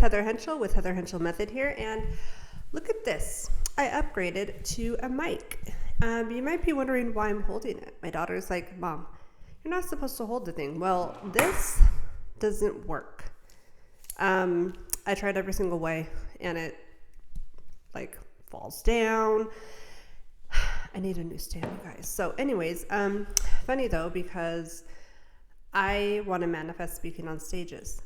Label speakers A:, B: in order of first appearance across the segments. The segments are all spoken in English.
A: Heather Henschel with Heather Henschel Method here, and look at this. I upgraded to a mic. You might be wondering why I'm holding it. My daughter's like, Mom, you're not supposed to hold the thing. Well, this doesn't work. I tried every single way, and it like falls down. I need a new stand, you guys. So anyways, funny though, because I want to manifest speaking on stages.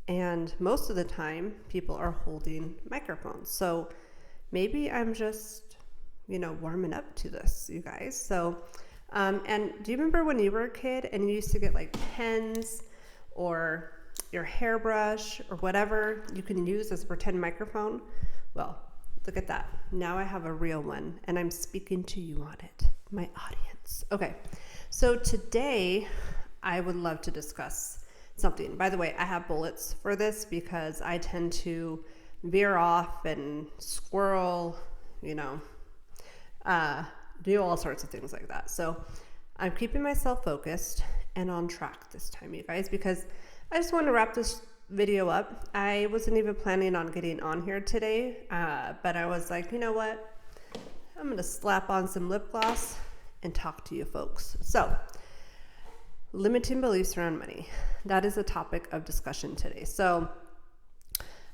A: And most of the time, people are holding microphones. So maybe I'm just, warming up to this, you guys. So, and do you remember when you were a kid and you used to get like pens or your hairbrush or whatever you can use as a pretend microphone? Well, look at that. Now I have a real one and I'm speaking to you on it, my audience. Okay, so today I would love to discuss something. By the way, I have bullets for this because I tend to veer off and squirrel, do all sorts of things like that. So I'm keeping myself focused and on track this time, you guys, because I just want to wrap this video up. I wasn't even planning on getting on here today, but I was like, you know what? I'm going to slap on some lip gloss and talk to you folks. So, limiting beliefs around money. That is a topic of discussion today. So,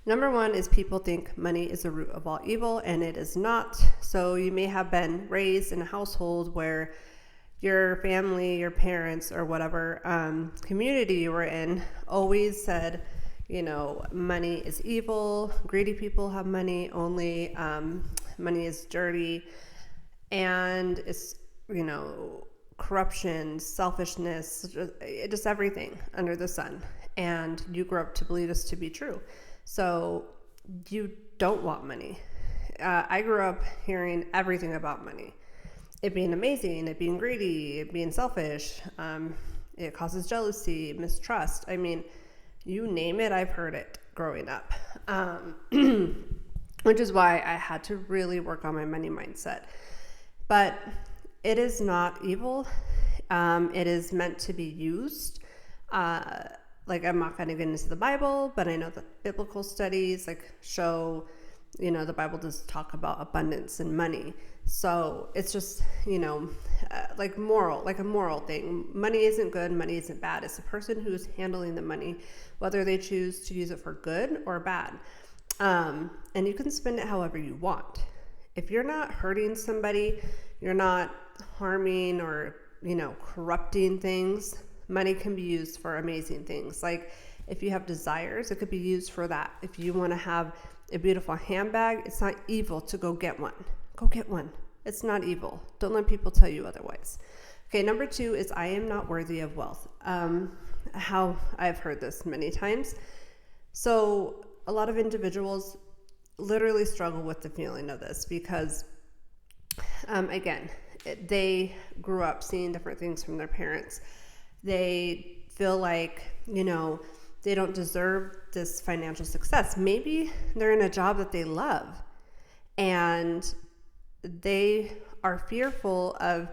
A: number one is people think money is the root of all evil, and it is not. So you may have been raised in a household where your family, your parents, or whatever community you were in always said, money is evil, greedy people have money only, money is dirty, and it's, corruption, selfishness, just everything under the sun. And you grew up to believe this to be true. So you don't want money. I grew up hearing everything about money. It being amazing, it being greedy, it being selfish, it causes jealousy, mistrust. I mean, you name it, I've heard it growing up. Which is why I had to really work on my money mindset. But it is not evil. It is meant to be used. I'm not going to get into the Bible, but I know that biblical studies show, the Bible does talk about abundance and money. So it's just, a moral thing. Money isn't good. Money isn't bad. It's the person who's handling the money, whether they choose to use it for good or bad. And you can spend it however you want. If you're not hurting somebody, you're not harming or, corrupting things, money can be used for amazing things. Like if you have desires, it could be used for that. If you want to have a beautiful handbag, it's not evil to go get one. Go get one. It's not evil. Don't let people tell you otherwise. Okay, number two is I am not worthy of wealth. How I've heard this many times. So a lot of individuals literally struggle with the feeling of this because, again, they grew up seeing different things from their parents. They feel like, they don't deserve this financial success. Maybe they're in a job that they love and they are fearful of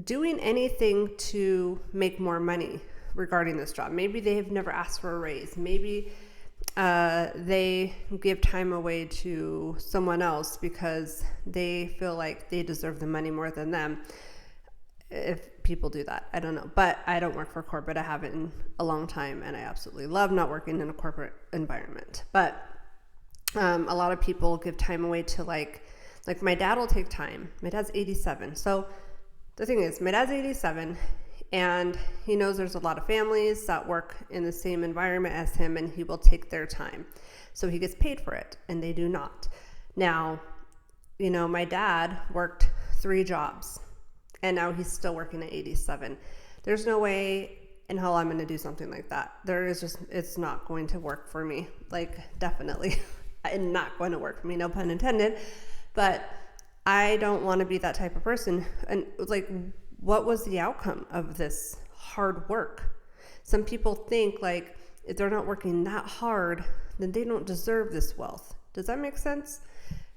A: doing anything to make more money regarding this job. Maybe they have never asked for a raise. Maybe they give time away to someone else because they feel like they deserve the money more than them. If people do that, I don't know. But I don't work for corporate. I haven't in a long time, and I absolutely love not working in a corporate environment. But a lot of people give time away to like my dad will take time. My dad's 87. So the thing is, my dad's 87, and he knows there's a lot of families that work in the same environment as him, and he will take their time. So he gets paid for it, and they do not. Now, my dad worked 3 jobs. And now he's still working at 87. There's no way in hell I'm going to do something like that. It's not going to work for me. Definitely. It's not going to work for me, no pun intended. But I don't want to be that type of person. And what was the outcome of this hard work? Some people think if they're not working that hard, then they don't deserve this wealth. Does that make sense?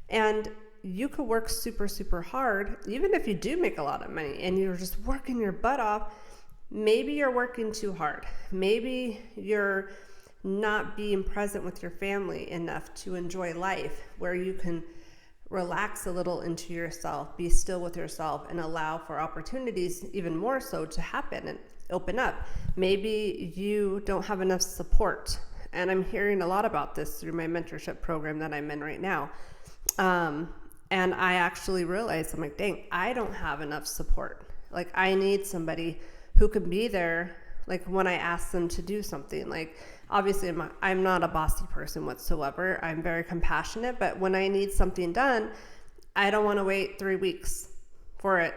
A: And you could work super, super hard, even if you do make a lot of money and you're just working your butt off. Maybe you're working too hard. Maybe you're not being present with your family enough to enjoy life, where you can relax a little into yourself, be still with yourself, and allow for opportunities even more so to happen and open up. Maybe you don't have enough support. And I'm hearing a lot about this through my mentorship program that I'm in right now. And I actually realized, I'm like, dang, I don't have enough support. Like, I need somebody who can be there, like when I ask them to do something. Like, obviously I'm not a bossy person whatsoever. I'm very compassionate, but when I need something done, I don't want to wait 3 weeks for it.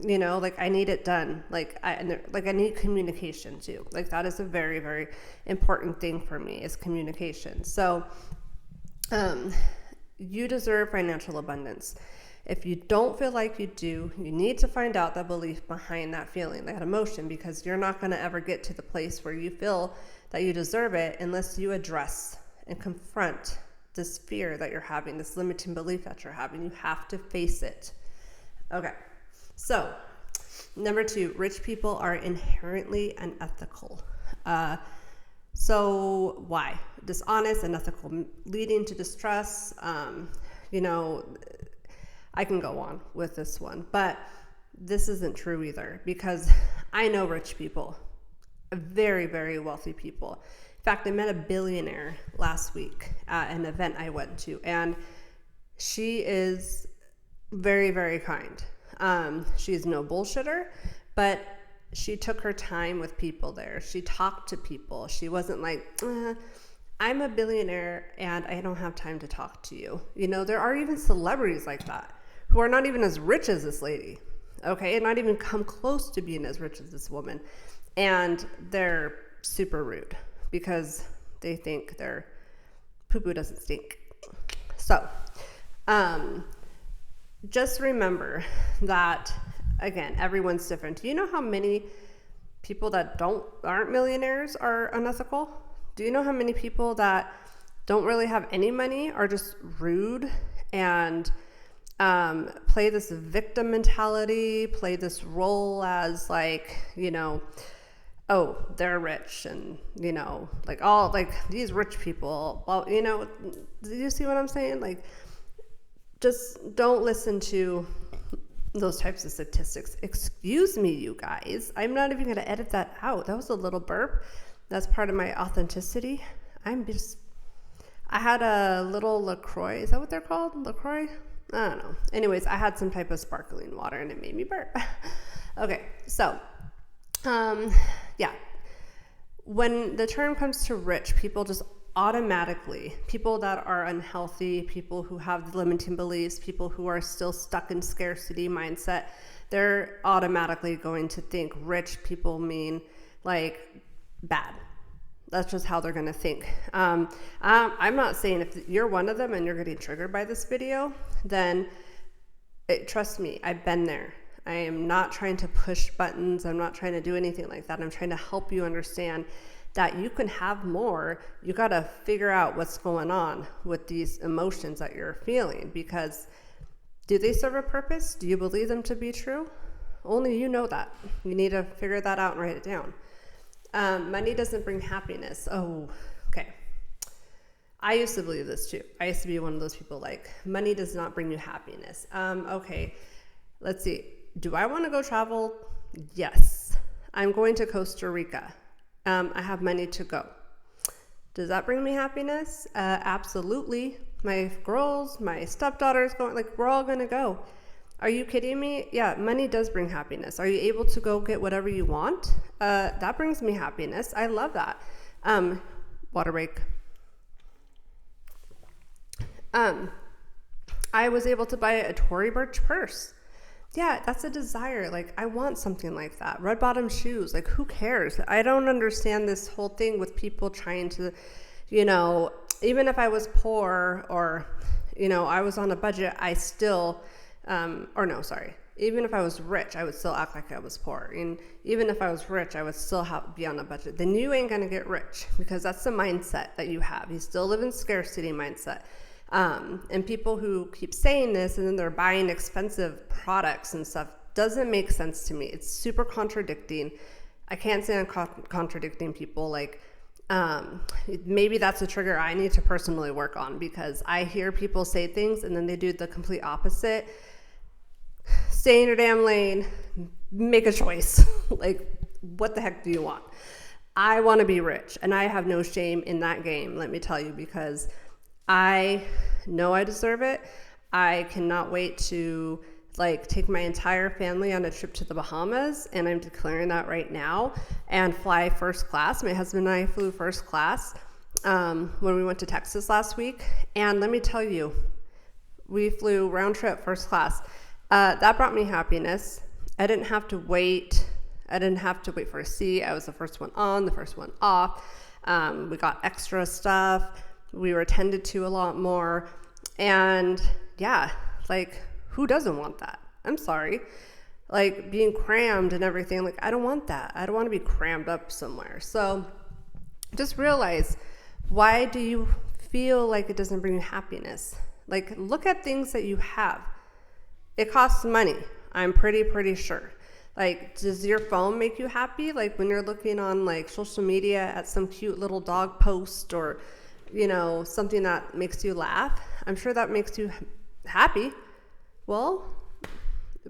A: You know, like, I need it done. Like, I need communication too. Like, that is a very, very important thing for me, is communication. So, you deserve financial abundance. If you don't feel like you do, you need to find out the belief behind that feeling, that emotion, because you're not going to ever get to the place where you feel that you deserve it unless you address and confront this fear that you're having, this limiting belief that you're having. You have to face it. Okay. So, number 2, rich people are inherently unethical. So why? Dishonest, unethical, leading to distress. You know, I can go on with this one, but this isn't true either, because I know rich people, very, very wealthy people. In fact, I met a billionaire last week at an event I went to, and she is very, very kind. She's no bullshitter, but she took her time with people there. She talked to people. She wasn't like, I'm a billionaire and I don't have time to talk to you. You know, there are even celebrities like that who are not even as rich as this lady, okay? And not even come close to being as rich as this woman. And they're super rude because they think their poo-poo doesn't stink. So, just remember that, again, everyone's different. Do you know how many people that aren't millionaires are unethical? Do you know how many people that don't really have any money are just rude and play this victim mentality, play this role as, like, you know, oh, they're rich, and, you know, like, all, like, these rich people, well, you know, do you see what I'm saying? Like, just don't listen to those types of statistics. Excuse me, you guys. I'm not even going to edit that out. That was a little burp. That's part of my authenticity. I had a little LaCroix. Is that what they're called? LaCroix? I don't know. Anyways, I had some type of sparkling water and it made me burp. Okay, so, yeah. When the term comes to rich, people just automatically, people that are unhealthy, people who have limiting beliefs, people who are still stuck in scarcity mindset, they're automatically going to think rich people mean, like, bad. That's just how they're going to think. I'm not saying if you're one of them and you're getting triggered by this video, then trust me, I've been there. I am not trying to push buttons. I'm not trying to do anything like that. I'm trying to help you understand that you can have more. You got to figure out what's going on with these emotions that you're feeling, because do they serve a purpose? Do you believe them to be true? Only you know that. You need to figure that out and write it down. Money doesn't bring happiness. Oh, okay. I used to believe this too. I used to be one of those people like, money does not bring you happiness. Okay, let's see. Do I want to go travel? Yes. I'm going to Costa Rica. I have money to go. Does that bring me happiness? Absolutely. My girls, my stepdaughters going, like, we're all going to go. Are you kidding me? Yeah, money does bring happiness. Are you able to go get whatever you want? That brings me happiness. I love that. Water break. I was able to buy a Tory Burch purse. Yeah, that's a desire. Like, I want something like that. Red bottom shoes. Like, who cares? I don't understand this whole thing with people trying to, you know, even if I was poor or, you know, I was on a budget, I still, even if I was rich, I would still act like I was poor. And even if I was rich, I would still be on a budget. Then you ain't going to get rich, because that's the mindset that you have. You still live in scarcity mindset. And people who keep saying this and then they're buying expensive products and stuff doesn't make sense to me. It's super contradicting. I can't stand contradicting people. Like, Maybe that's a trigger I need to personally work on, because I hear people say things and then they do the complete opposite. Stay in your damn lane, make a choice. Like, what the heck do you want? I want to be rich, and I have no shame in that game, let me tell you, because I know I deserve it. I cannot wait to take my entire family on a trip to the Bahamas, and I'm declaring that right now, and fly first class. My husband and I flew first class when we went to Texas last week, and let me tell you, we flew round trip first class. That brought me happiness. I didn't have to wait. I didn't have to wait for a seat. I was the first one on, the first one off. We got extra stuff. We were attended to a lot more. And yeah, who doesn't want that? I'm sorry. Being crammed and everything, I don't want that. I don't want to be crammed up somewhere. So just realize, why do you feel like it doesn't bring you happiness? Look at things that you have. It costs money. I'm pretty sure. Does your phone make you happy? When you're looking on social media at some cute little dog post, or, something that makes you laugh, I'm sure that makes you happy. Well,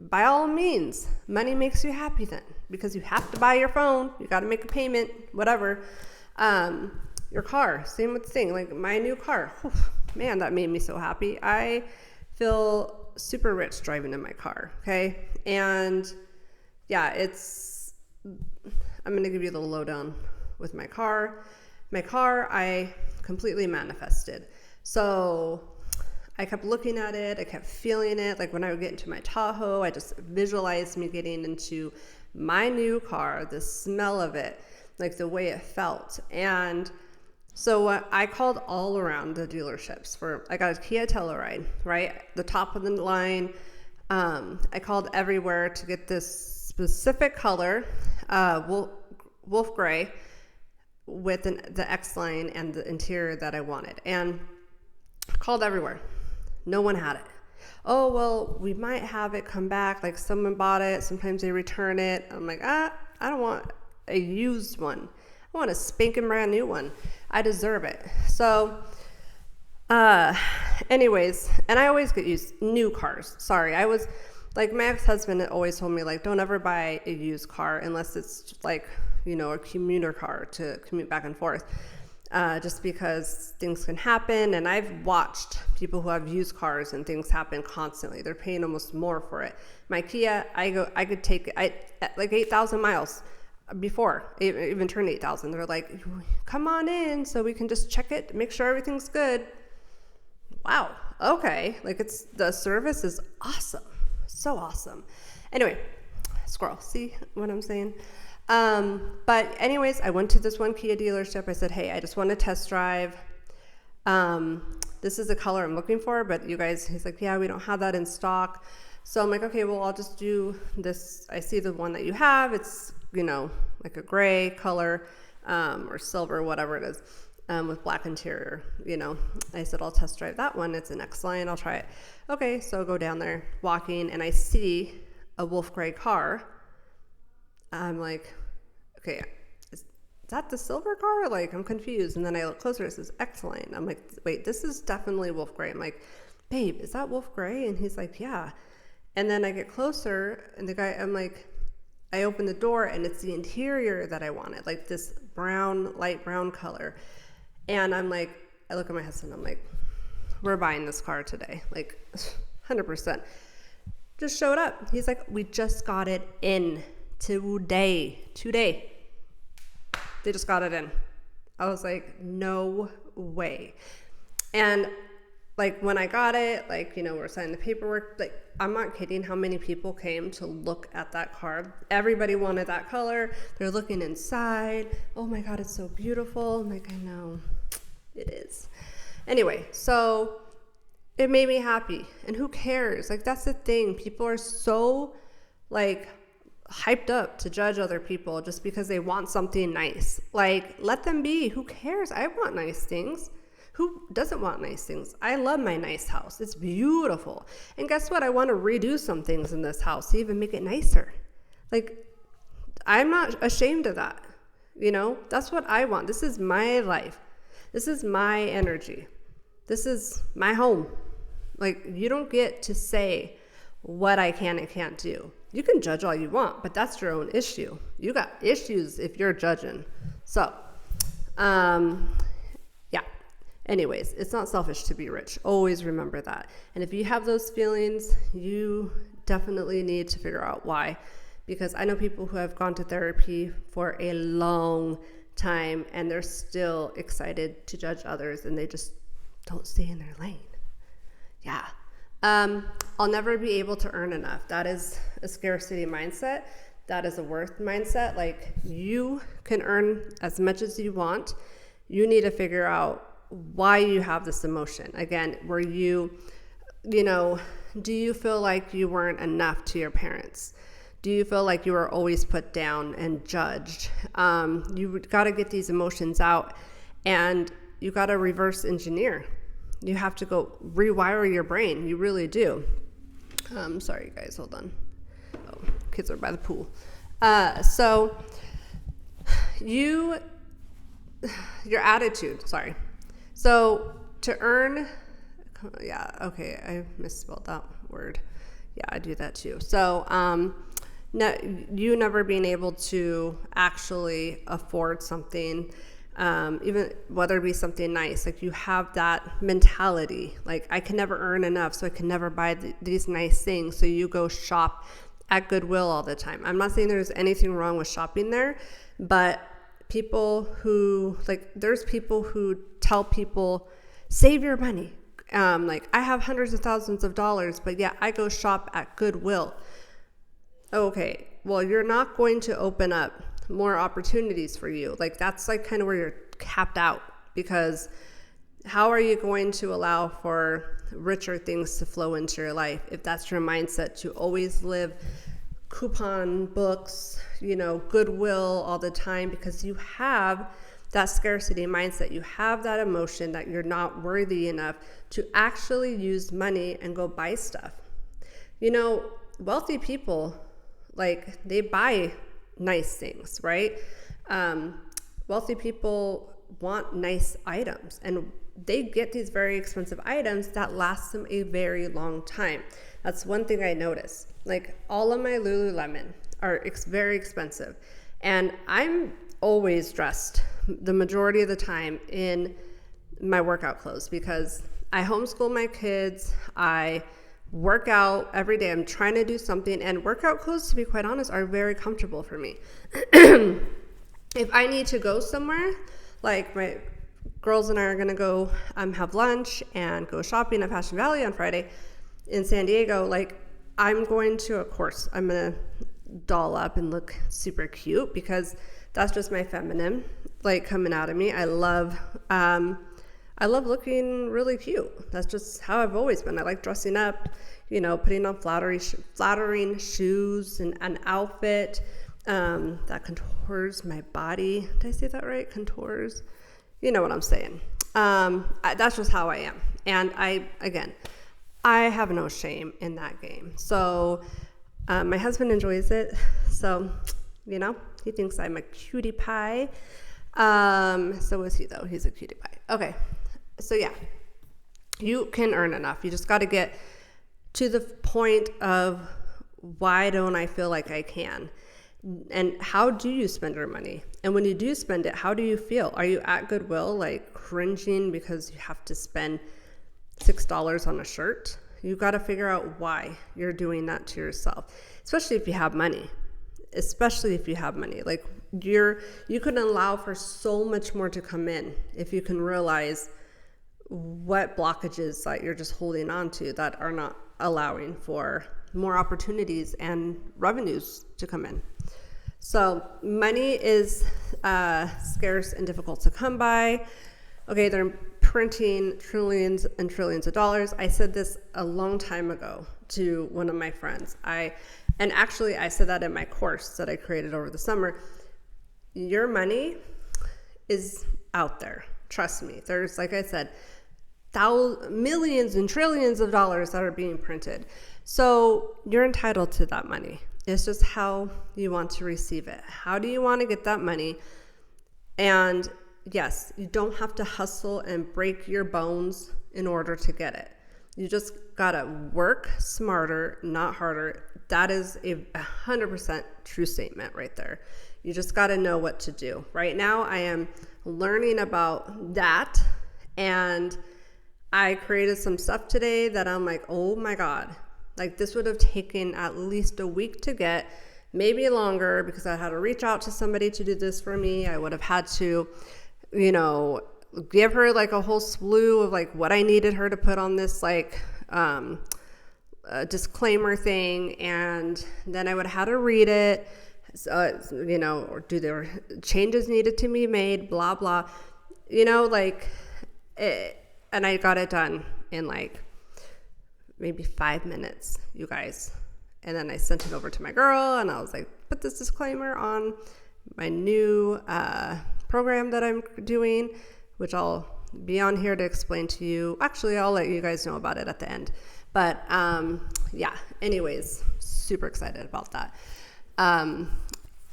A: by all means, money makes you happy then, because you have to buy your phone. You got to make a payment, whatever. Your car, same with the thing. My new car, man, that made me so happy. I feel super rich driving in my car. Okay. And yeah, I'm going to give you the lowdown with my car. My car, I completely manifested. So I kept looking at it. I kept feeling it. When I would get into my Tahoe, I just visualized me getting into my new car, the smell of it, the way it felt. And so I called all around the dealerships I got a Kia Telluride, right? The top of the line. I called everywhere to get this specific color, wolf gray, with the X-line and the interior that I wanted. And called everywhere. No one had it. Oh, well, we might have it come back. Someone bought it. Sometimes they return it. I'm like, I don't want a used one. I want a spanking brand new one. I deserve it. So, anyways, and I always get used new cars. Sorry, I was my ex-husband always told me don't ever buy a used car unless it's a commuter car to commute back and forth. Just because things can happen, and I've watched people who have used cars and things happen constantly. They're paying almost more for it. My Kia, I could take at 8,000 miles before it even turned 8,000. They're like, come on in so we can just check it, make sure everything's good. Wow. Okay. The service is awesome. So awesome. Anyway, squirrel, see what I'm saying? But anyways, I went to this one Kia dealership. I said, hey, I just want to test drive. This is the color I'm looking for, but you guys, he's like, yeah, we don't have that in stock. So I'm like, okay, well, I'll just do this. I see the one that you have. It's, a gray color, or silver, whatever it is, with black interior, I said, I'll test drive that one. It's an X-Line. I'll try it. Okay. So I go down there walking, and I see a wolf gray car. I'm like, okay, is that the silver car? I'm confused. And then I look closer, it says X-Line. I'm like, wait, this is definitely wolf gray. I'm like, babe, is that wolf gray? And he's like, yeah. And then I get closer, and the guy, I'm like, I open the door, and it's the interior that I wanted, this brown, light brown color. And I'm like, I look at my husband, I'm like, we're buying this car today. 100%. Just showed up. He's like, we just got it in. Today. They just got it in. I was like, no way. And when I got it, we're signing the paperwork, I'm not kidding how many people came to look at that car. Everybody wanted that color. They're looking inside. Oh my God, it's so beautiful. I'm like, I know it is. Anyway, so it made me happy. And who cares? That's the thing. People are so hyped up to judge other people just because they want something nice. Let them be. Who cares? I want nice things. Who doesn't want nice things? I love my nice house. It's beautiful. And guess what? I want to redo some things in this house to even make it nicer. I'm not ashamed of that. That's what I want. This is my life. This is my energy. This is my home. Like, you don't get to say what I can and can't do. You can judge all you want, but that's your own issue. You got issues if you're judging. So, yeah. Anyways, it's not selfish to be rich. Always remember that. And if you have those feelings, you definitely need to figure out why. Because I know people who have gone to therapy for a long time and they're still excited to judge others and they just don't stay in their lane. Yeah. I'll never be able to earn enough. That is a scarcity mindset. That is a worth mindset. Like, you can earn as much as you want. You need to figure out why you have this emotion. Again, do you feel like you weren't enough to your parents? Do you feel like you were always put down and judged? You got to get these emotions out, and you got to reverse engineer. You have to go rewire your brain. You really do. Sorry, guys. Hold on. Oh, kids are by the pool. So your attitude. Sorry. So to earn, yeah, okay, I misspelled that word. Yeah, I do that too. So you never being able to actually afford something, even whether it be something nice, like you have that mentality, like I can never earn enough, so I can never buy these nice things. So you go shop at Goodwill all the time. I'm not saying there's anything wrong with shopping there, but there's people who tell people, save your money. Like, I have hundreds of thousands of dollars, but yeah, I go shop at Goodwill. Okay, well, you're not going to open up more opportunities for you. Like, that's like kind of where you're capped out, because how are you going to allow for richer things to flow into your life if that's your mindset, to always live coupon books, Goodwill all the time, because you have that scarcity mindset. You have that emotion that you're not worthy enough to actually use money and go buy stuff. Wealthy people, like, they buy nice things, right? Wealthy people want nice items, and they get these very expensive items that last them a very long time. That's one thing I noticed. Like, all of my Lululemon are very expensive, and I'm always dressed the majority of the time in my workout clothes, because I homeschool my kids. I work out every day. I'm trying to do something, and workout clothes, to be quite honest, are very comfortable for me. If I need to go somewhere, like my girls and I are going to go have lunch and go shopping at Fashion Valley on Friday in San Diego, like, I'm going to doll up and look super cute, because that's just my feminine, like, coming out of me. I love looking really cute. That's just how I've always been. I like dressing up, putting on flattering shoes and an outfit that contours my body. Did I say that right? Contours. You know what I'm saying. That's just how I am. And I have no shame in that game. So my husband enjoys it. So, he thinks I'm a cutie pie. So is he, though. He's a cutie pie. Okay. So yeah, you can earn enough. You just got to get to the point of, why don't I feel like I can? And how do you spend your money? And when you do spend it, how do you feel? Are you at Goodwill, like, cringing because you have to spend $6 on a shirt? You got to figure out why you're doing that to yourself, especially if you have money. Like, you can allow for so much more to come in if you can realize what blockages that you're just holding on to that are not allowing for more opportunities and revenues to come in. So money is scarce and difficult to come by. Okay, they're printing trillions and trillions of dollars. I said this a long time ago to one of my friends. I said that in my course that I created over the summer. Your money is out there. Trust me. There's, like I said, millions and trillions of dollars that are being printed. So you're entitled to that money. It's just how you want to receive it. How do you want to get that money? And yes, you don't have to hustle and break your bones in order to get it. You just gotta work smarter, not harder. That is a 100% true statement right there. You just gotta know what to do. Right now, I am learning about that, and I created some stuff today that I'm like, oh my God, like this would have taken at least a week to get, maybe longer, because I had to reach out to somebody to do this for me. I would have had to, give her like a whole slew of like what I needed her to put on this like disclaimer thing, and then I would have had to read it, or do there changes needed to be made, blah blah, like it, and I got it done in like maybe 5 minutes, you guys. And then I sent it over to my girl, and I was like, put this disclaimer on my new program that I'm doing, which I'll be on here to explain to you. Actually, I'll let you guys know about it at the end. But anyways, super excited about that.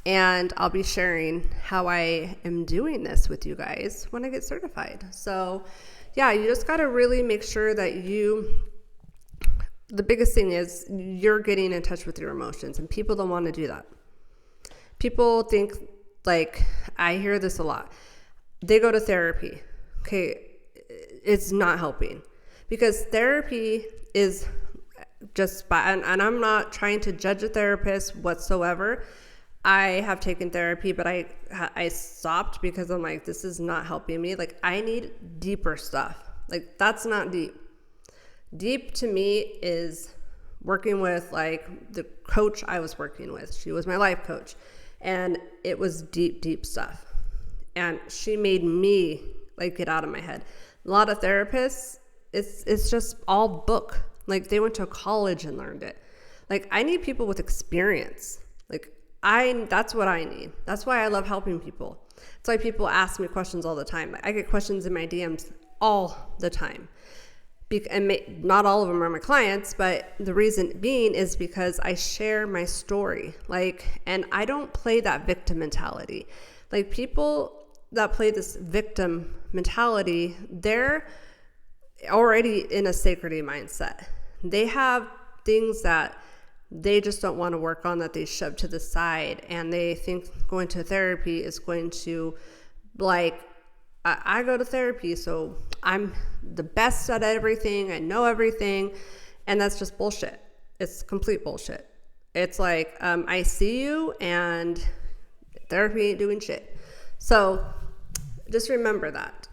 A: And I'll be sharing how I am doing this with you guys when I get certified. So yeah, you just got to really make sure that the biggest thing is you're getting in touch with your emotions, and people don't want to do that. People think, like, I hear this a lot. They go to therapy. Okay, it's not helping, because therapy is just bad. And I'm not trying to judge a therapist whatsoever. I have taken therapy, but I stopped because I'm like, this is not helping me. Like, I need deeper stuff. Like, that's not deep. Deep to me is working with like the coach I was working with. She was my life coach, and it was deep, deep stuff. And she made me like get out of my head. A lot of therapists, it's just all book. Like, they went to college and learned it. Like, I need people with experience. Like, that's what I need. That's why I love helping people. That's why people ask me questions all the time. I get questions in my DMs all the time. And not all of them are my clients, but the reason being is because I share my story. Like, and I don't play that victim mentality. Like, people that play this victim mentality, they're already in a scarcity mindset. They have things that they just don't want to work on, that they shove to the side, and they think going to therapy is going to, like, I go to therapy, so I'm the best at everything, I know everything, and that's just bullshit. It's complete bullshit. It's like, I see you, and therapy ain't doing shit. So just remember that.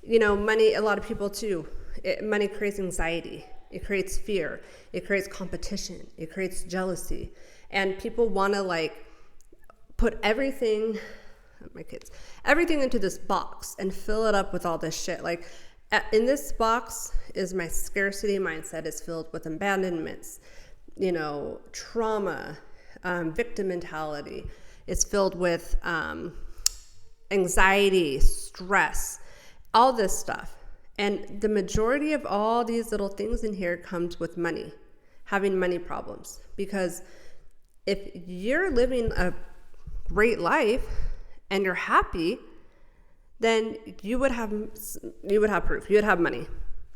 A: Money, a lot of people too, money creates anxiety. It creates fear. It creates competition. It creates jealousy. And people want to like put everything into this box and fill it up with all this shit. Like, in this box is my scarcity mindset. Is filled with abandonments, trauma, victim mentality. It's filled with anxiety, stress, all this stuff. And the majority of all these little things in here comes with money, having money problems. Because if you're living a great life and you're happy, then you would have proof. You would have money.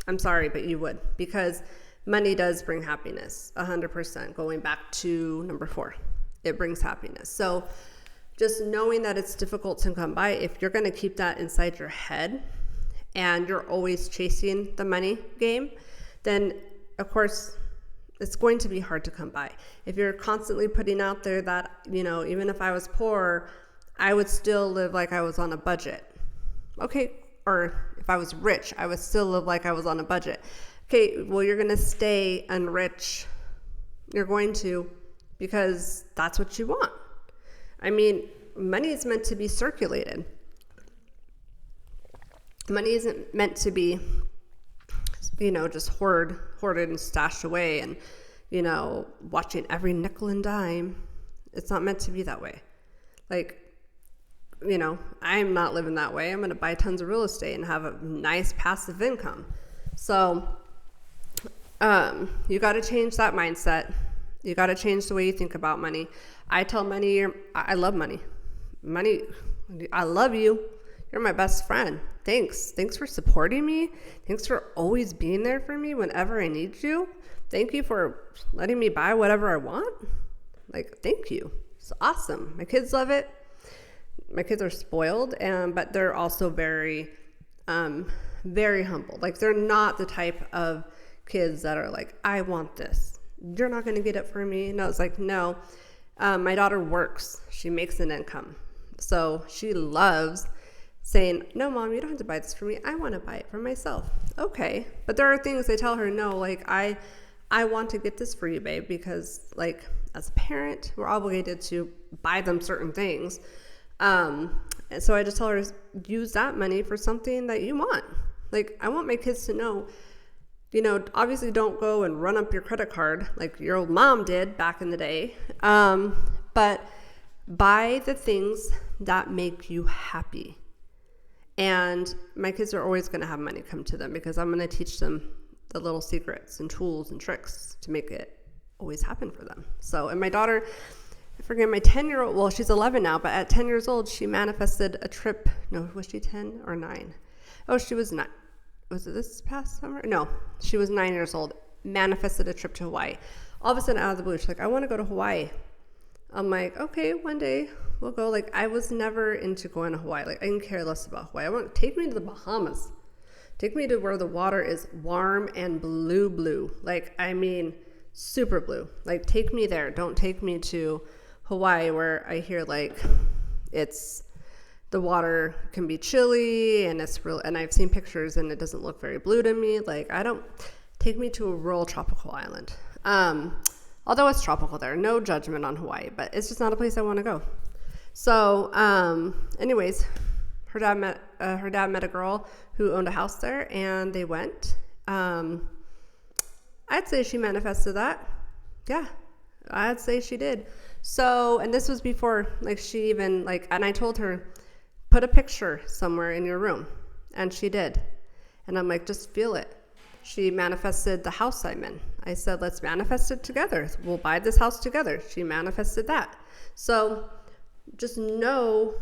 A: I'm sorry, but you would, because money does bring happiness, 100%. Going back to number 4, it brings happiness. So just knowing that it's difficult to come by, if you're going to keep that inside your head and you're always chasing the money game, then of course it's going to be hard to come by. If you're constantly putting out there that, even if I was poor, I would still live like I was on a budget. Okay, or if I was rich, I would still live like I was on a budget. Okay, well, you're going to stay unrich. You're going to, because that's what you want. I mean, money is meant to be circulated. Money isn't meant to be, just hoarded and stashed away and, watching every nickel and dime. It's not meant to be that way. Like, I'm not living that way. I'm going to buy tons of real estate and have a nice passive income. So, you got to change that mindset. You got to change the way you think about money. I tell money, I love money. money, I love you. You're my best friend. Thanks for supporting me. Thanks for always being there for me whenever I need you. Thank you for letting me buy whatever I want. Like, thank you. It's awesome. My kids love it. My kids are spoiled, but they're also very, very humble. Like, they're not the type of kids that are like, I want this. You're not going to get it for me. No, it's like, no. My daughter works. She makes an income. So she loves saying, no, Mom, you don't have to buy this for me. I want to buy it for myself. Okay. But there are things I tell her, no, like, I want to get this for you, babe, because, like, as a parent, we're obligated to buy them certain things. And so I just tell her, use that money for something that you want. Like, I want my kids to know, obviously don't go and run up your credit card like your old mom did back in the day. But buy the things that make you happy. And my kids are always going to have money come to them because I'm going to teach them the little secrets and tools and tricks to make it always happen for them. So, and my daughter, I forget, my 10-year-old, well, she's 11 now, but at 10 years old, she manifested a trip. No, was she 10 or 9? Oh, she was 9. Was it this past summer? No, she was 9 years old, manifested a trip to Hawaii. All of a sudden, out of the blue, she's like, I want to go to Hawaii. I'm like, okay, one day we'll go. Like, I was never into going to Hawaii. Like, I can care less about Hawaii. I want to take me to the Bahamas. Take me to where the water is warm and blue. Like, I mean, super blue. Like, take me there. Don't take me to Hawaii where I hear, like, the water can be chilly and it's real. And I've seen pictures and it doesn't look very blue to me. Like, take me to a rural tropical island. Although it's tropical there, no judgment on Hawaii, but it's just not a place I want to go. So, anyways, her dad met a girl who owned a house there, and they went. I'd say she manifested that. Yeah, I'd say she did. So, and this was before, like, she even, like, and I told her, put a picture somewhere in your room, and she did. And I'm like, just feel it. She manifested the house I'm in. I said, let's manifest it together. We'll buy this house together. She manifested that. So just know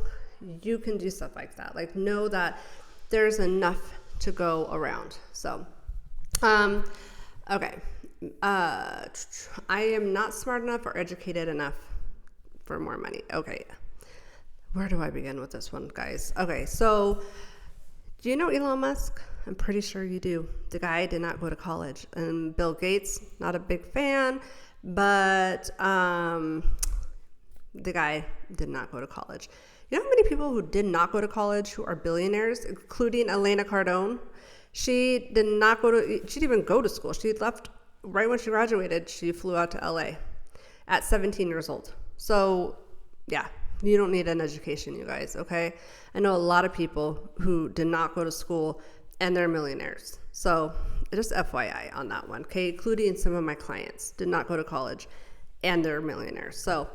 A: you can do stuff like that. Like, know that there's enough to go around. So, okay. I am not smart enough or educated enough for more money. Okay. Where do I begin with this one, guys? Okay. So, do you know Elon Musk? I'm pretty sure you do. The guy did not go to college. And Bill Gates, not a big fan, but the guy did not go to college. You know how many people who did not go to college who are billionaires, including Elena Cardone? She didn't even go to school. She left right when she graduated. She flew out to LA at 17 years old. So, yeah. You don't need an education, you guys, okay? I know a lot of people who did not go to school and they're millionaires. So just FYI on that one, okay? Including some of my clients did not go to college and they're millionaires. So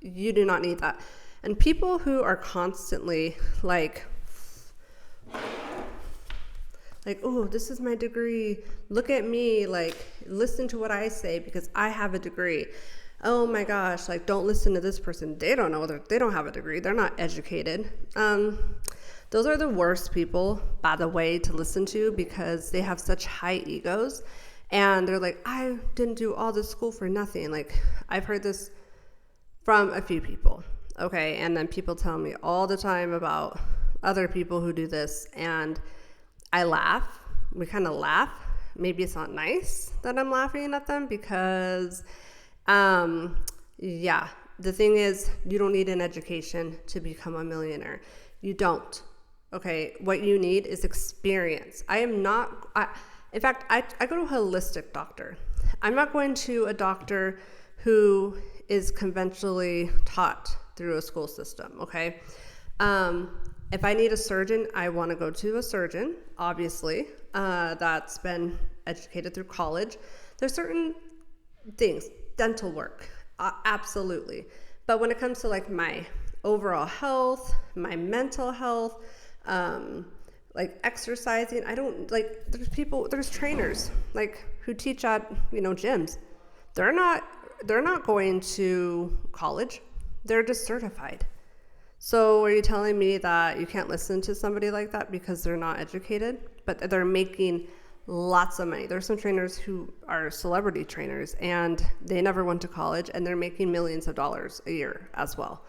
A: you do not need that. And people who are constantly like, oh, this is my degree. Look at me. Like, listen to what I say because I have a degree. Oh my gosh, like, don't listen to this person. They don't know, they don't have a degree. They're not educated. Those are the worst people, by the way, to listen to because they have such high egos. And they're like, I didn't do all this school for nothing. Like, I've heard this from a few people, okay? And then people tell me all the time about other people who do this. And I laugh. We kind of laugh. Maybe it's not nice that I'm laughing at them because... yeah, the thing is, you don't need an education to become a millionaire. You don't. Okay. What you need is experience. In fact, I go to a holistic doctor. I'm not going to a doctor who is conventionally taught through a school system. Okay. If I need a surgeon, I want to go to a surgeon, obviously, that's been educated through college. There's certain things. Dental work, absolutely. But when it comes to like my overall health, my mental health, like exercising, I don't like, there's trainers like who teach at, gyms. They're not going to college. They're just certified. So are you telling me that you can't listen to somebody like that because they're not educated, but they're making lots of money? There's some trainers who are celebrity trainers and they never went to college and they're making millions of dollars a year as well.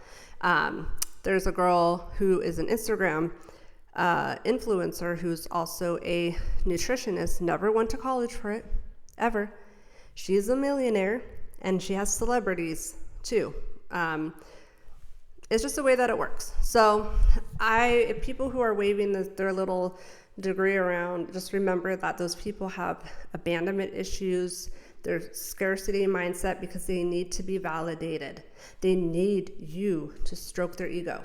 A: There's a girl who is an Instagram influencer who's also a nutritionist, never went to college for it, ever. She's a millionaire and she has celebrities too. It's just the way that it works. So if people who are waving their little degree around, just remember that those people have abandonment issues, their scarcity mindset, because they need to be validated. They need you to stroke their ego.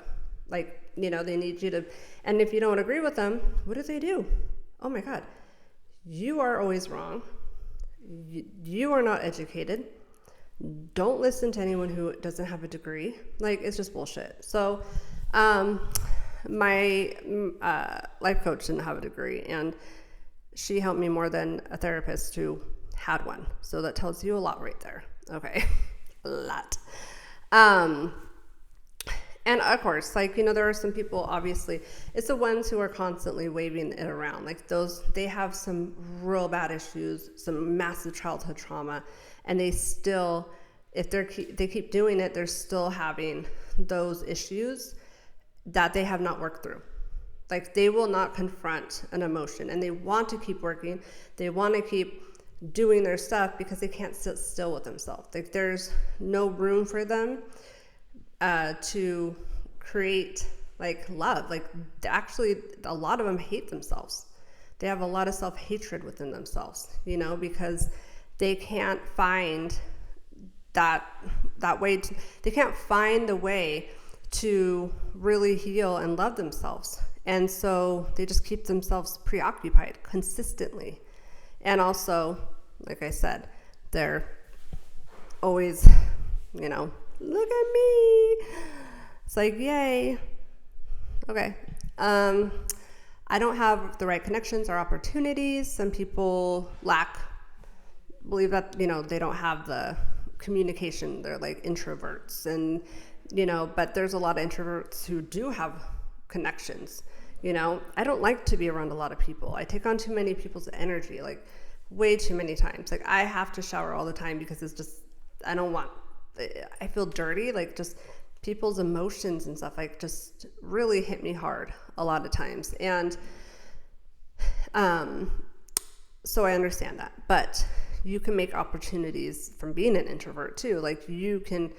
A: Like, they need you to, and if you don't agree with them, what do? Oh my God, you are always wrong. You are not educated. Don't listen to anyone who doesn't have a degree. Like, it's just bullshit. So my life coach didn't have a degree, and she helped me more than a therapist who had one. So that tells you a lot right there. Okay. A lot. And of course, there are some people, obviously, it's the ones who are constantly waving it around. Like they have some real bad issues, some massive childhood trauma, and they still, if they keep doing it, they're still having those issues that they have not worked through. Like, they will not confront an emotion, and they want to keep working. They want to keep doing their stuff because they can't sit still with themselves. Like, there's no room for them to create love. Like, actually, a lot of them hate themselves. They have a lot of self-hatred within themselves, because they can't find that way. They can't find the way to really heal and love themselves. And so they just keep themselves preoccupied consistently. And also, like I said, they're always, look at me. It's like, yay. Okay. I don't have the right connections or opportunities. Some people believe that, they don't have the communication. They're like introverts, and, but there's a lot of introverts who do have connections. I don't like to be around a lot of people. I take on too many people's energy, like way too many times. Like, I have to shower all the time because it's just, I feel dirty. Like, just people's emotions and stuff, like, just really hit me hard a lot of times. And so I understand that, but you can make opportunities from being an introvert too. Like, you can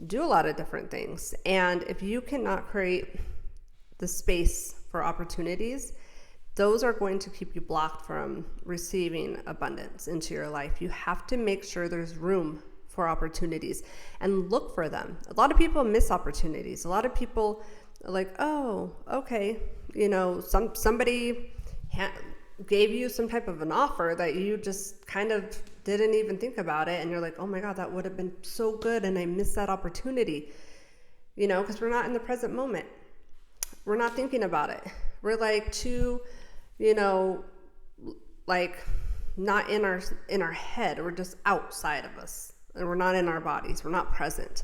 A: do a lot of different things. And if you cannot create the space for opportunities, those are going to keep you blocked from receiving abundance into your life. You have to make sure there's room for opportunities and look for them. A lot of people miss opportunities. A lot of people are like, oh, okay, somebody gave you some type of an offer that you just kind of didn't even think about it, and you're like, oh my God, that would have been so good, and I missed that opportunity. Because we're not in the present moment. We're not thinking about it. We're like too, not in our head. We're just outside of us. And we're not in our bodies. We're not present.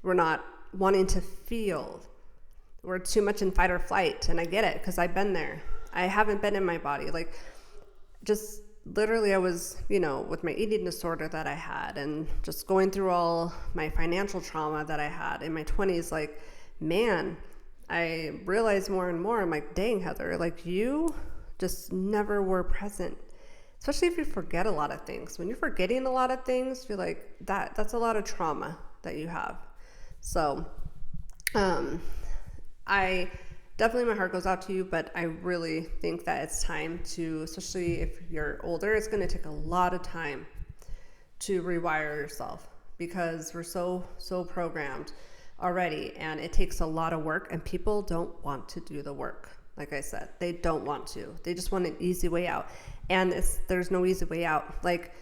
A: We're not wanting to feel. We're too much in fight or flight. And I get it, because I've been there. I haven't been in my body. Like, just literally, I was, with my eating disorder that I had, and just going through all my financial trauma that I had in my 20s, like, man, I realized more and more, I'm like, dang, Heather, like, you just never were present. Especially if you forget a lot of things. When you're forgetting a lot of things, you're like, that's a lot of trauma that you have. So I definitely, my heart goes out to you, but I really think that it's time to, especially if you're older, it's going to take a lot of time to rewire yourself, because we're so programmed already, and it takes a lot of work, and people don't want to do the work. Like I said, they don't want to. They just want an easy way out. And there's no easy way out. Like,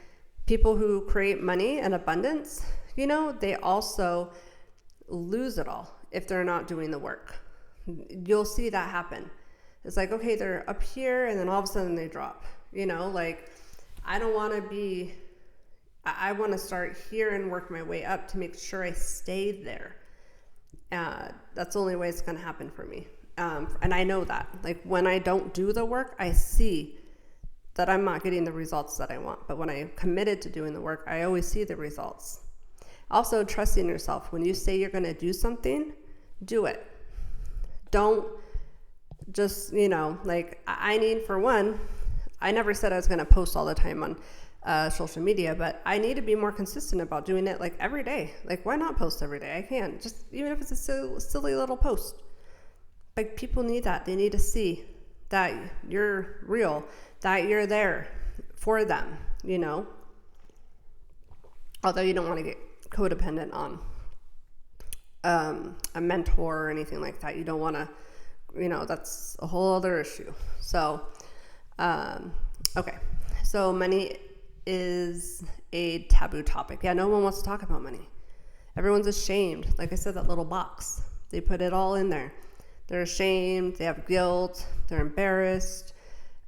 A: people who create money and abundance, they also lose it all if they're not doing the work. You'll see that happen. It's like, okay, they're up here, and then all of a sudden they drop. Like, I don't want to I want to start here and work my way up to make sure I stay there. That's the only way it's going to happen for me. And I know that. Like, when I don't do the work, I see that I'm not getting the results that I want. But when I'm committed to doing the work, I always see the results. Also, trusting yourself. When you say you're going to do something, do it. Don't just, like, I need, for one, I never said I was going to post all the time on social media, but I need to be more consistent about doing it, like, every day. Like, why not post every day? I can, just even if it's a silly little post. Like, people need that. They need to see that you're real, that you're there for them, Although you don't want to get codependent on a mentor or anything like that. You don't want to, that's a whole other issue. So, okay. So money is a taboo topic. Yeah, no one wants to talk about money. Everyone's ashamed. Like I said, that little box, they put it all in there. They're ashamed, they have guilt, they're embarrassed.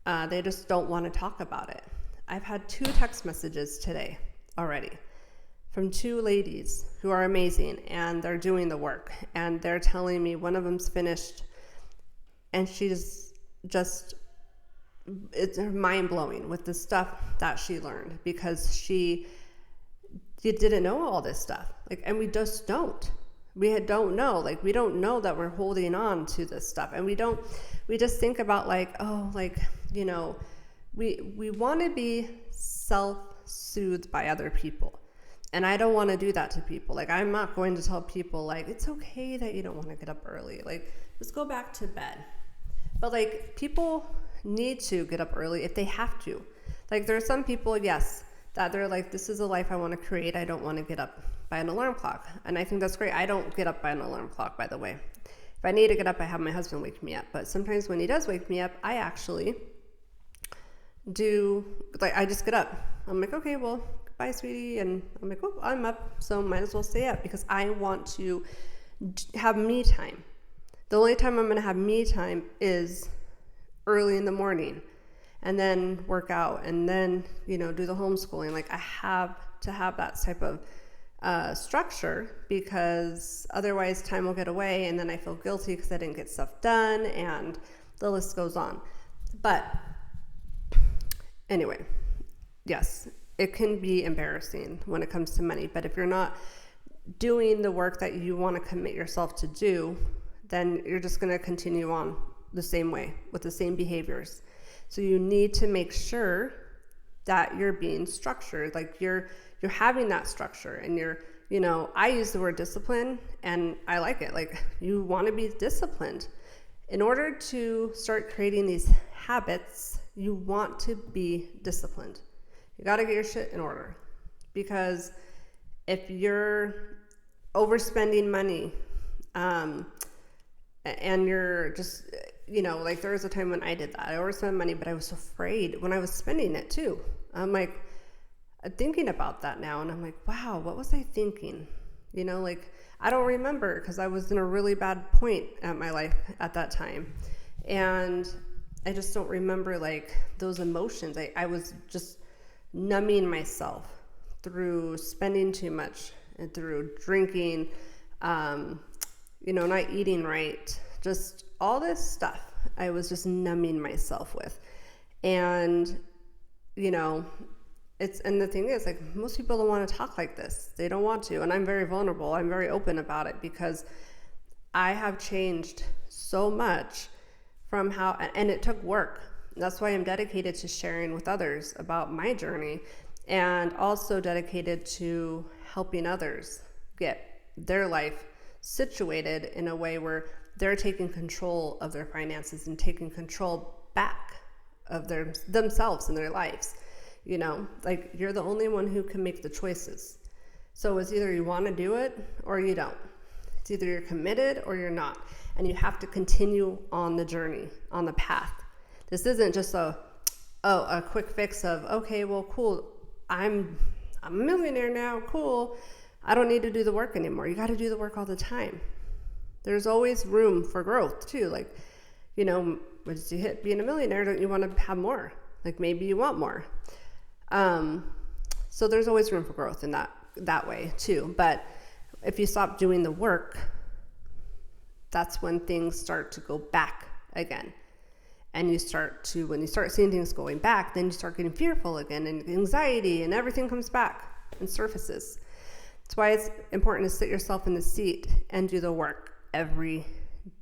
A: They just don't want to talk about it. I've had 2 text messages today already from 2 ladies who are amazing, and they're doing the work, and they're telling me one of them's finished, and she's just, it's mind-blowing with the stuff that she learned, because she didn't know all this stuff. Like, and we just don't. We don't know. Like, we don't know that we're holding on to this stuff, and we just think about, like, oh, like, we want to be self-soothed by other people. And I don't want to do that to people. Like, I'm not going to tell people, like, it's okay that you don't want to get up early. Like, just go back to bed. But, like, people need to get up early if they have to. Like, there are some people, yes, that they're like, this is a life I want to create. I don't want to get up by an alarm clock. And I think that's great. I don't get up by an alarm clock, by the way. If I need to get up, I have my husband wake me up. But sometimes when he does wake me up, I actually do, like, I just get up. I'm like, okay, well, bye, sweetie. And I'm like, oh, I'm up, so might as well stay up, because I want to have me time. The only time I'm going to have me time is early in the morning, and then work out, and then, do the homeschooling. Like, I have to have that type of structure, because otherwise time will get away, and then I feel guilty because I didn't get stuff done, and the list goes on. But anyway, yes, it can be embarrassing when it comes to money, but if you're not doing the work that you want to commit yourself to do, then you're just going to continue on the same way with the same behaviors. So you need to make sure that you're being structured, like you're having that structure, and I use the word discipline, and I like it. Like, you want to be disciplined. In order to start creating these habits, you want to be disciplined. You got to get your shit in order, because if you're overspending money, and you're just, like, there was a time when I did that. I overspent money, but I was afraid when I was spending it too. I'm like, thinking about that now, and I'm like, wow, what was I thinking? Like, I don't remember, because I was in a really bad point at my life at that time. And I just don't remember, like, those emotions. I was just numbing myself through spending too much, and through drinking, not eating right, just all this stuff I was just numbing myself with. And, and the thing is, like, most people don't want to talk like this. They don't want to. And I'm very vulnerable. I'm very open about it, because I have changed so much from how, and it took work. That's why I'm dedicated to sharing with others about my journey, and also dedicated to helping others get their life situated in a way where they're taking control of their finances and taking control back of themselves and their lives. Like, you're the only one who can make the choices. So it's either you want to do it or you don't. It's either you're committed or you're not. And you have to continue on the journey, on the path. This isn't just a quick fix of, okay, well, cool, I'm a millionaire now, cool, I don't need to do the work anymore. You got to do the work all the time. There's always room for growth too. Like, once you hit being a millionaire, don't you want to have more? Like, maybe you want more. So there's always room for growth in that way too. But if you stop doing the work, that's when things start to go back again. And when you start seeing things going back, then you start getting fearful again, and anxiety, and everything comes back and surfaces. That's why it's important to sit yourself in the seat and do the work every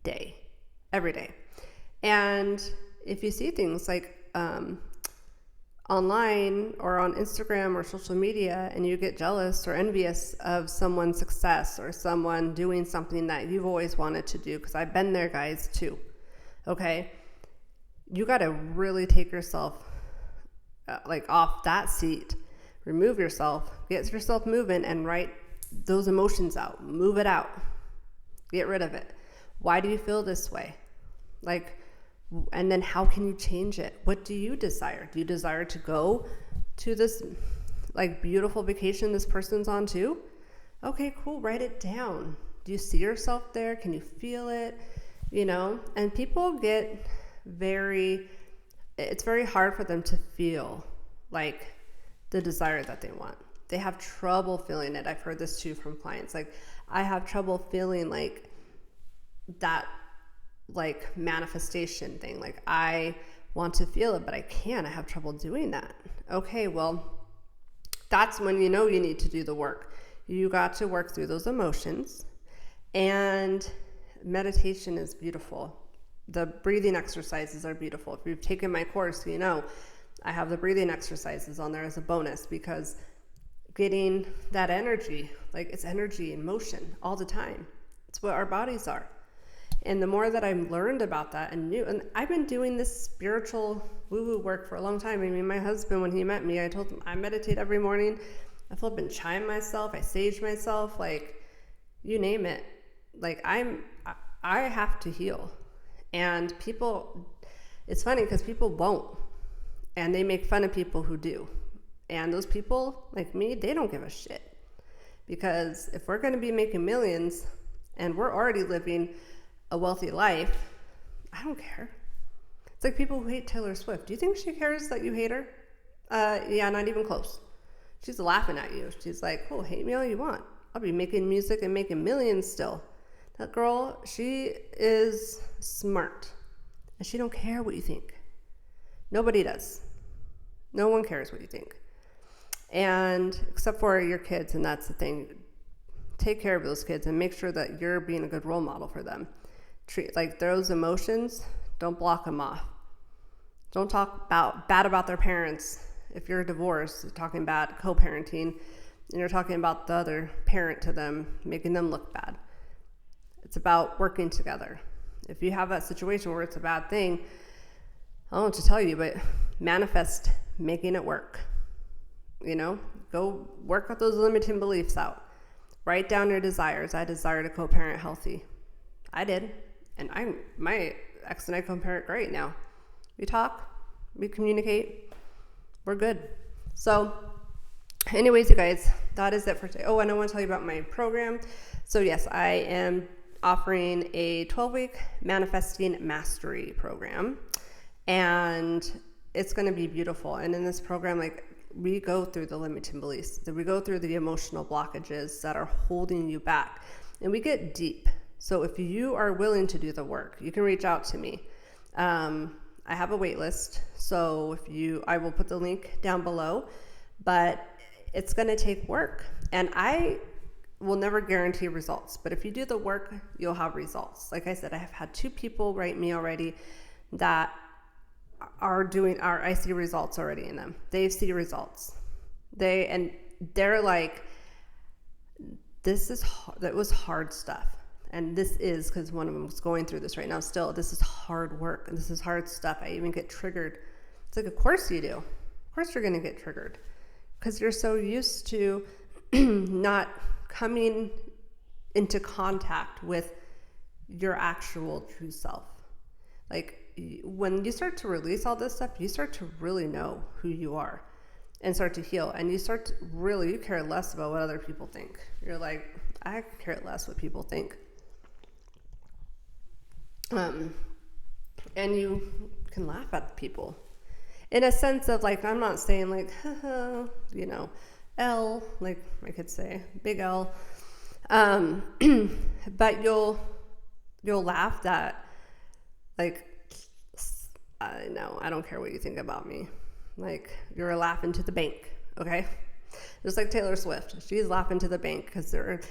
A: day. And if you see things like online or on Instagram or social media, and you get jealous or envious of someone's success or someone doing something that you've always wanted to do, because I've been there, guys, too. Okay, you got to really take yourself off that seat, remove yourself, get yourself moving, and write those emotions out. Move it out. Get rid of it. Why do you feel this way? And then how can you change it? What do you desire? Do you desire to go to this beautiful vacation this person's on too? Okay, cool. Write it down. Do you see yourself there? Can you feel it? And people get it's very hard for them to feel like the desire that they want. They have trouble feeling it. I've heard this too from clients. I have trouble feeling that manifestation thing. I want to feel it, but I can't. I have trouble doing that. Okay, well, that's when you need to do the work. You got to work through those emotions, and meditation is beautiful. The breathing exercises are beautiful. If you've taken my course, I have the breathing exercises on there as a bonus, because getting that energy, it's energy in motion all the time. It's what our bodies are. And the more that I've learned about that and I've been doing this spiritual woo-woo work for a long time. I mean, my husband, when he met me, I told him I meditate every morning. I flip and chime myself. I sage myself, you name it. I have to heal. And people, it's funny because people won't. And they make fun of people who do. And those people, like me, they don't give a shit. Because if we're going to be making millions and we're already living a wealthy life, I don't care. It's like people who hate Taylor Swift. Do you think she cares that you hate her? Yeah, not even close. She's laughing at you. She's like, cool, hate me all you want. I'll be making music and making millions still. That girl, she is smart. And she don't care what you think. Nobody does. No one cares what you think. And except for your kids, and that's the thing. Take care of those kids and make sure that you're being a good role model for them. Treat those emotions, don't block them off. Don't talk bad about their parents. If you're divorced, you're talking bad co-parenting, and you're talking about the other parent to them, making them look bad. It's about working together. If you have that situation where it's a bad thing, I don't know what to tell you, but manifest making it work. Go work with those limiting beliefs out. Write down your desires. I desire to co-parent healthy. I did. And my ex and I co-parent great now. We talk, we communicate, we're good. So anyways, you guys, that is it for today. Oh, and I want to tell you about my program. So yes, I am offering a 12-week manifesting mastery program, and it's going to be beautiful. And in this program, we go through the limiting beliefs, we go through the emotional blockages that are holding you back, and we get deep. So if you are willing to do the work, you can reach out to me. I have a wait list, so I will put the link down below, but it's going to take work, and I will never guarantee results, but if you do the work, you'll have results. Like I said, I have had 2 people write me already that I see results already in them. They see results. They're like, that was hard stuff. And this is because one of them was going through this right now still. This is hard work, and this is hard stuff. I even get triggered. It's like, of course you do. Of course you're going to get triggered because you're so used to not coming into contact with your actual true self. When you start to release all this stuff, you start to really know who you are and start to heal. And you start to you care less about what other people think. You're like, I care less what people think. And you can laugh at people in a sense of I'm not saying L, I could say big L. But you'll laugh that, like, I know, I don't care what you think about me. Like, you're laughing to the bank, okay? Just like Taylor Swift. She's laughing to the bank because there's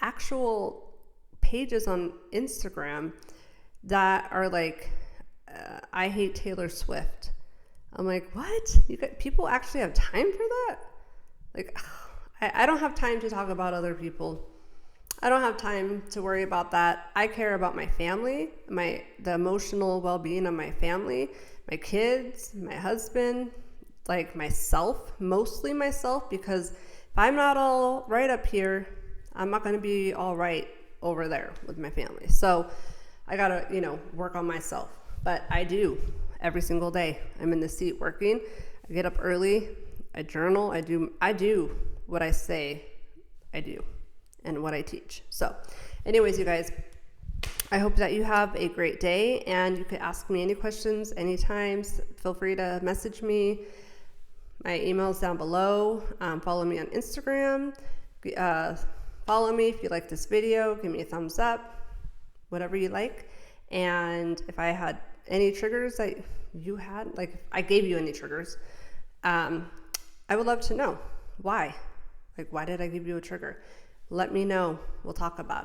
A: actual pages on Instagram that are like, I hate Taylor Swift. I'm like, what? People actually have time for that? Like, I don't have time to talk about other people. I don't have time to worry about that. I care about my family, the emotional well-being of my family, my kids, my husband, like myself, mostly myself, because if I'm not all right up here, I'm not going to be all right over there with my family. So I got to, work on myself. But I do every single day. I'm in the seat working. I get up early. I journal. I do what I say I do and what I teach. So anyways, you guys, I hope that you have a great day, and you can ask me any questions anytime. Feel free to message me. My email's down below. Follow me on Instagram. Follow me if you like this video. Give me a thumbs up, whatever you like. And if I had any triggers that you had, like if I gave you any triggers, I would love to know why. Like, why did I give you a trigger? Let me know. We'll talk about it.